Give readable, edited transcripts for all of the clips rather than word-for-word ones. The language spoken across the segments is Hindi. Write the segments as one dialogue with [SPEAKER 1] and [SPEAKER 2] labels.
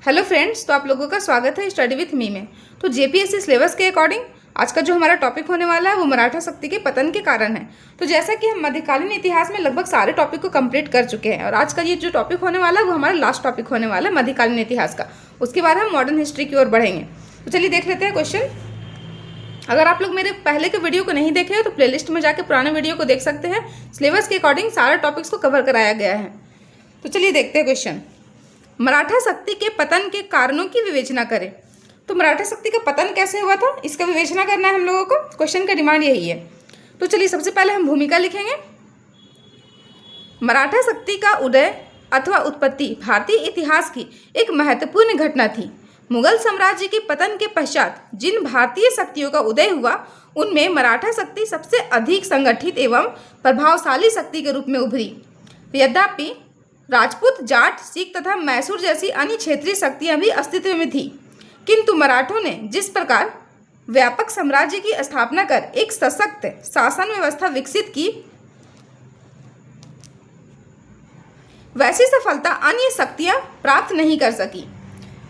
[SPEAKER 1] हेलो फ्रेंड्स, तो आप लोगों का स्वागत है स्टडी विथ मी में। तो जेपीएससी सिलेबस के अकॉर्डिंग आज का जो हमारा टॉपिक होने वाला है वो मराठा शक्ति के पतन के कारण है। तो जैसा कि हम मध्यकालीन इतिहास में लगभग सारे टॉपिक को कंप्लीट कर चुके हैं और आज का ये जो टॉपिक होने वाला है वो हमारा लास्ट टॉपिक होने वाला है मध्यकालीन इतिहास का। उसके बाद हम मॉडर्न हिस्ट्री की ओर बढ़ेंगे। तो चलिए देख लेते हैं क्वेश्चन। अगर आप लोग मेरे पहले के वीडियो को नहीं देखे हो तो प्लेलिस्ट में जाकर पुराने वीडियो को देख सकते हैं। सिलेबस के अकॉर्डिंग सारे टॉपिक्स को कवर कराया गया है। तो चलिए देखते हैं क्वेश्चन। मराठा शक्ति के पतन के कारणों की विवेचना करें। तो मराठा शक्ति का पतन कैसे हुआ था, इसका विवेचना करना है हम लोगों को। क्वेश्चन का डिमांड यही है। तो चलिए सबसे पहले हम भूमिका लिखेंगे। मराठा शक्ति का उदय अथवा उत्पत्ति भारतीय इतिहास की एक महत्वपूर्ण घटना थी। मुगल साम्राज्य के पतन के पश्चात जिन भारतीय शक्तियों का उदय हुआ उनमें मराठा शक्ति सबसे अधिक संगठित एवं प्रभावशाली शक्ति के रूप में उभरी। यद्यपि राजपूत, जाट, सिख तथा मैसूर जैसी अन्य क्षेत्रीय शक्तियां भी अस्तित्व में थी, किंतु मराठों ने जिस प्रकार व्यापक साम्राज्य की स्थापना कर एक सशक्त शासन व्यवस्था विकसित की, वैसी सफलता अन्य शक्तियां प्राप्त नहीं कर सकी।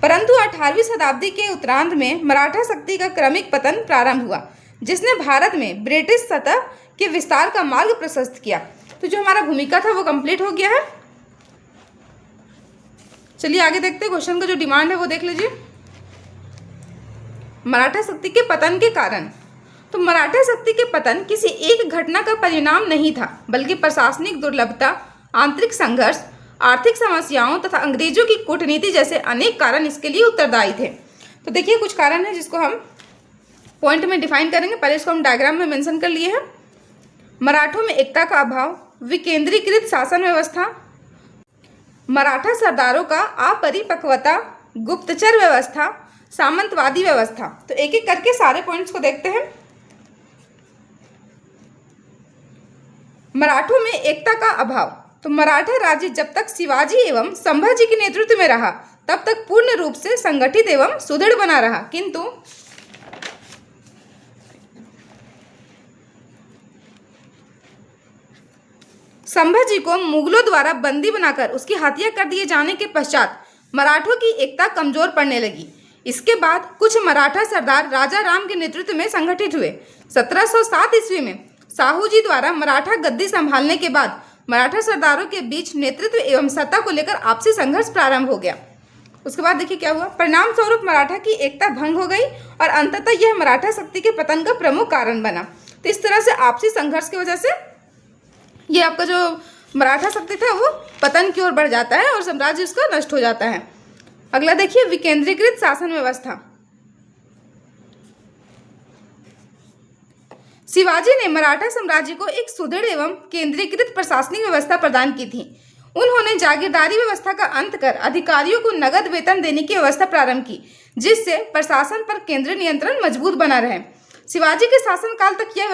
[SPEAKER 1] परंतु 18वीं शताब्दी के उत्तरार्ध में मराठा शक्ति का क्रमिक पतन प्रारंभ हुआ, जिसने भारत में ब्रिटिश सत्ता के विस्तार का मार्ग प्रशस्त किया। तो जो हमारा भूमिका था वो कंप्लीट हो गया है। चलिए आगे देखते हैं। क्वेश्चन का जो डिमांड है वो देख लीजिए। मराठा शक्ति के पतन के कारण। तो मराठा शक्ति के पतन किसी एक घटना का परिणाम नहीं था, बल्कि प्रशासनिक दुर्लभता, आंतरिक संघर्ष, आर्थिक समस्याओं तथा अंग्रेजों की कूटनीति जैसे अनेक कारण इसके लिए उत्तरदायी थे। तो देखिए कुछ कारण है जिसको हम पॉइंट में डिफाइन करेंगे। पहले इसको हम डायग्राम में मेंशन कर लिए हैं। मराठों में एकता का अभाव, विकेंद्रीकृत शासन व्यवस्था, मराठा सरदारों का अपरिपक्वता, गुप्तचर व्यवस्था, सामंतवादी व्यवस्था। तो एक एक करके सारे पॉइंट्स को देखते हैं। मराठों में एकता का अभाव। तो मराठा राज्य जब तक शिवाजी एवं संभाजी के नेतृत्व में रहा तब तक पूर्ण रूप से संगठित एवं सुदृढ़ बना रहा, किंतु संभाजी को मुगलों द्वारा बंदी बनाकर उसकी हत्या कर दिए जाने के पश्चात मराठों की एकता कमजोर पड़ने लगी। इसके बाद कुछ मराठा सरदार राजा राम के नेतृत्व में संगठित हुए। 1707 ईस्वी में साहू जी द्वारा मराठा गद्दी संभालने के बाद मराठा सरदारों के बीच नेतृत्व एवं सत्ता को लेकर आपसी संघर्ष प्रारंभ हो गया। उसके बाद देखिए क्या हुआ। परिणाम स्वरूप मराठा की एकता भंग हो गई और अंततः यह मराठा शक्ति के पतन का प्रमुख कारण बना। तो इस तरह से आपसी संघर्ष की वजह से ये आपका जो मराठा शक्ति था वो पतन की ओर बढ़ जाता है और साम्राज्य उसका नष्ट हो जाता है। अगला देखिए विकेंद्रीकृत शासन व्यवस्था। शिवाजी ने मराठा साम्राज्य को एक सुदृढ़ एवं केंद्रीकृत प्रशासनिक व्यवस्था प्रदान की थी। उन्होंने जागीरदारी व्यवस्था का अंत कर अधिकारियों को नगद वेतन देने की व्यवस्था प्रारंभ की, जिससे प्रशासन पर केंद्रीय नियंत्रण मजबूत बना रहे। शिवाजी के शासनकाल तक यह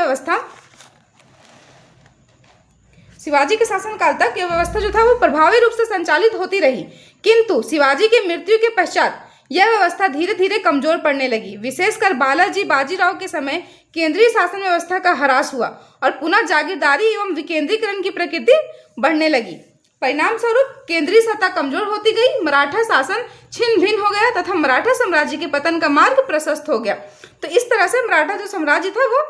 [SPEAKER 1] व्यवस्था जो था वो प्रभावी रूप से संचालित होती रही, किंतु शिवाजी की मृत्यु के पश्चात यह व्यवस्था धीरे धीरे कमजोर पड़ने लगी। विशेषकर बालाजी बाजीराव के समय केंद्रीय शासन व्यवस्था का ह्रास हुआ और पुनः जागीरदारी एवं विकेंद्रीकरण की प्रकृति बढ़ने लगी। परिणाम स्वरूप केंद्रीय सत्ता कमजोर होती गई, मराठा शासन छिन्न भिन्न हो गया तथा मराठा साम्राज्य के पतन का मार्ग प्रशस्त हो गया। तो इस तरह से मराठा जो साम्राज्य था वो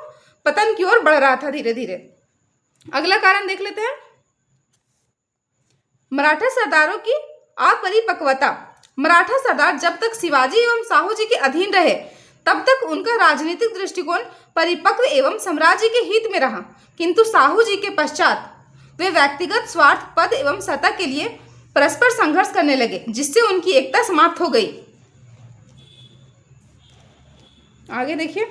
[SPEAKER 1] पतन की ओर बढ़ रहा था धीरे धीरे। अगला कारण देख लेते हैं। मराठा सरदारों की अपरिपक्वता। मराठा सरदार जब तक शिवाजी एवं साहू जी के अधीन रहे तब तक उनका राजनीतिक दृष्टिकोण परिपक्व एवं साम्राज्य के हित में रहा, किंतु साहू जी के पश्चात वे व्यक्तिगत स्वार्थ, पद एवं सत्ता के लिए परस्पर संघर्ष करने लगे, जिससे उनकी एकता समाप्त हो गई। आगे देखिए।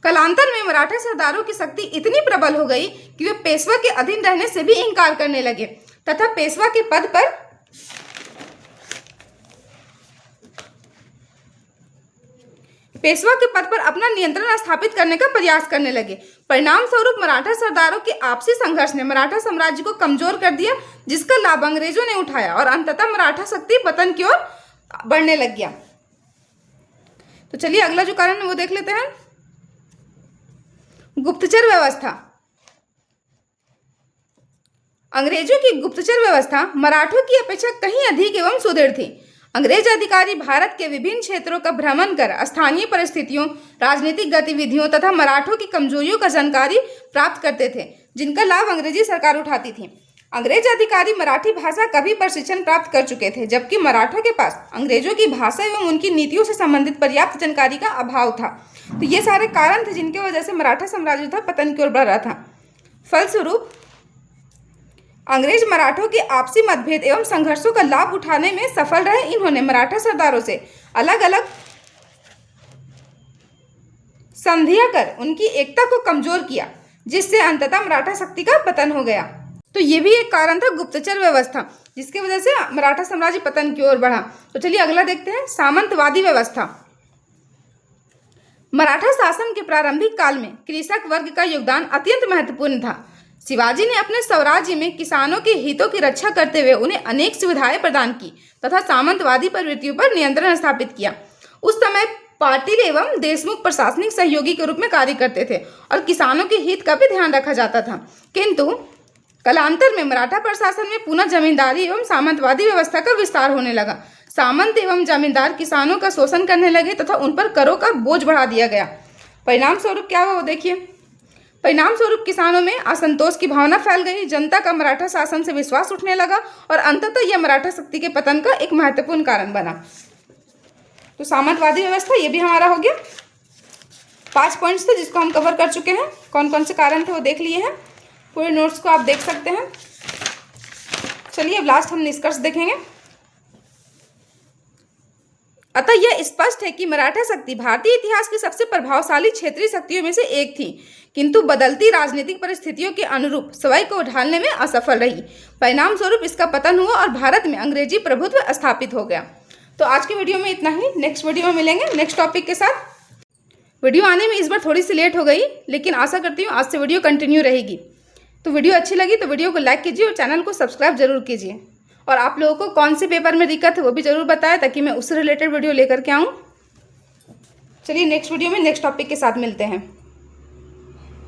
[SPEAKER 1] कालांतर में मराठा सरदारों की शक्ति इतनी प्रबल हो गई कि वे पेशवा के अधीन रहने से भी इनकार करने लगे तथा पेशवा के पद पर अपना नियंत्रण स्थापित करने का प्रयास करने लगे। परिणाम स्वरूप मराठा सरदारों के आपसी संघर्ष ने मराठा साम्राज्य को कमजोर कर दिया, जिसका लाभ अंग्रेजों ने उठाया और अंततः मराठा शक्ति पतन की ओर बढ़ने लग गया। तो चलिए अगला जो कारण है वो देख लेते हैं। गुप्तचर व्यवस्था। अंग्रेजों की गुप्तचर व्यवस्था मराठों की अपेक्षा कहीं अधिक एवं सुदृढ़ थी। अंग्रेज अधिकारी भारत के विभिन्न क्षेत्रों का भ्रमण कर स्थानीय परिस्थितियों, राजनीतिक गतिविधियों तथा मराठों की कमजोरियों का जानकारी प्राप्त करते थे, जिनका लाभ अंग्रेजी सरकार उठाती थी। अंग्रेज अधिकारी मराठी भाषा का भी प्रशिक्षण प्राप्त कर चुके थे, जबकि मराठों के पास अंग्रेजों की भाषा एवं उनकी नीतियों से संबंधित पर्याप्त जानकारी का अभाव था। तो ये सारे कारण थे जिनकी वजह से मराठा साम्राज्य था पतन की ओर बढ़ रहा था। फलस्वरूप अंग्रेज मराठों के आपसी मतभेद एवं संघर्षों का लाभ उठाने में सफल रहे। इन्होंने मराठा सरदारों से अलग अलग संधियां कर उनकी एकता को कमजोर किया, जिससे अंततः मराठा शक्ति का पतन हो गया। तो ये भी एक कारण था गुप्तचर व्यवस्था, जिसकी वजह से मराठा साम्राज्य पतन की ओर बढ़ा। तो चलिए अगला देखते हैं, सामंतवादी व्यवस्था। मराठा शासन के प्रारंभिक काल में कृषक वर्ग का योगदान अत्यंत महत्वपूर्ण था। शिवाजी ने अपने स्वराज्य में किसानों के हितों की रक्षा करते हुए उन्हें अनेक सुविधाएं प्रदान की तथा सामंतवादी प्रवृत्तियों पर नियंत्रण स्थापित किया। उस समय पाटिल एवं देशमुख प्रशासनिक सहयोगी के रूप में कार्य करते थे और किसानों के हित का भी ध्यान रखा जाता था। किंतु कालांतर में मराठा प्रशासन में पुनः जमींदारी एवं सामंतवादी व्यवस्था का विस्तार होने लगा। सामंत एवं जमींदार किसानों का शोषण करने लगे तथा उन पर करों का बोझ बढ़ा दिया गया। परिणाम स्वरूप क्या हुआ वो देखिए। परिणाम स्वरूप किसानों में असंतोष की भावना फैल गई, जनता का मराठा शासन से विश्वास उठने लगा और अंततः यह मराठा शक्ति के पतन का एक महत्वपूर्ण कारण बना। तो सामंतवादी व्यवस्था ये भी हमारा हो गया। 5 पॉइंट्स थे जिसको हम कवर कर चुके हैं। कौन कौन से कारण थे वो देख लिए हैं। पूरे नोट्स को आप देख सकते हैं। चलिए अब लास्ट हम निष्कर्ष देखेंगे। अतः यह स्पष्ट है कि मराठा शक्ति भारतीय इतिहास की सबसे प्रभावशाली क्षेत्रीय शक्तियों में से एक थी, किंतु बदलती राजनीतिक परिस्थितियों के अनुरूप स्वयं को ढालने में असफल रही। परिणाम स्वरूप इसका पतन हुआ और भारत में अंग्रेजी प्रभुत्व स्थापित हो गया। तो आज की वीडियो में इतना ही। नेक्स्ट वीडियो में मिलेंगे नेक्स्ट टॉपिक के साथ। वीडियो आने में इस बार थोड़ी सी लेट हो गई, लेकिन आशा करती हूँ आज से वीडियो कंटिन्यू रहेगी। तो वीडियो अच्छी लगी तो वीडियो को लाइक कीजिए और चैनल को सब्सक्राइब जरूर कीजिए। और आप लोगों को कौन से पेपर में दिक्कत है वो भी जरूर बताएं, ताकि मैं उससे रिलेटेड वीडियो लेकर के आऊँ। चलिए नेक्स्ट वीडियो में नेक्स्ट टॉपिक के साथ मिलते हैं।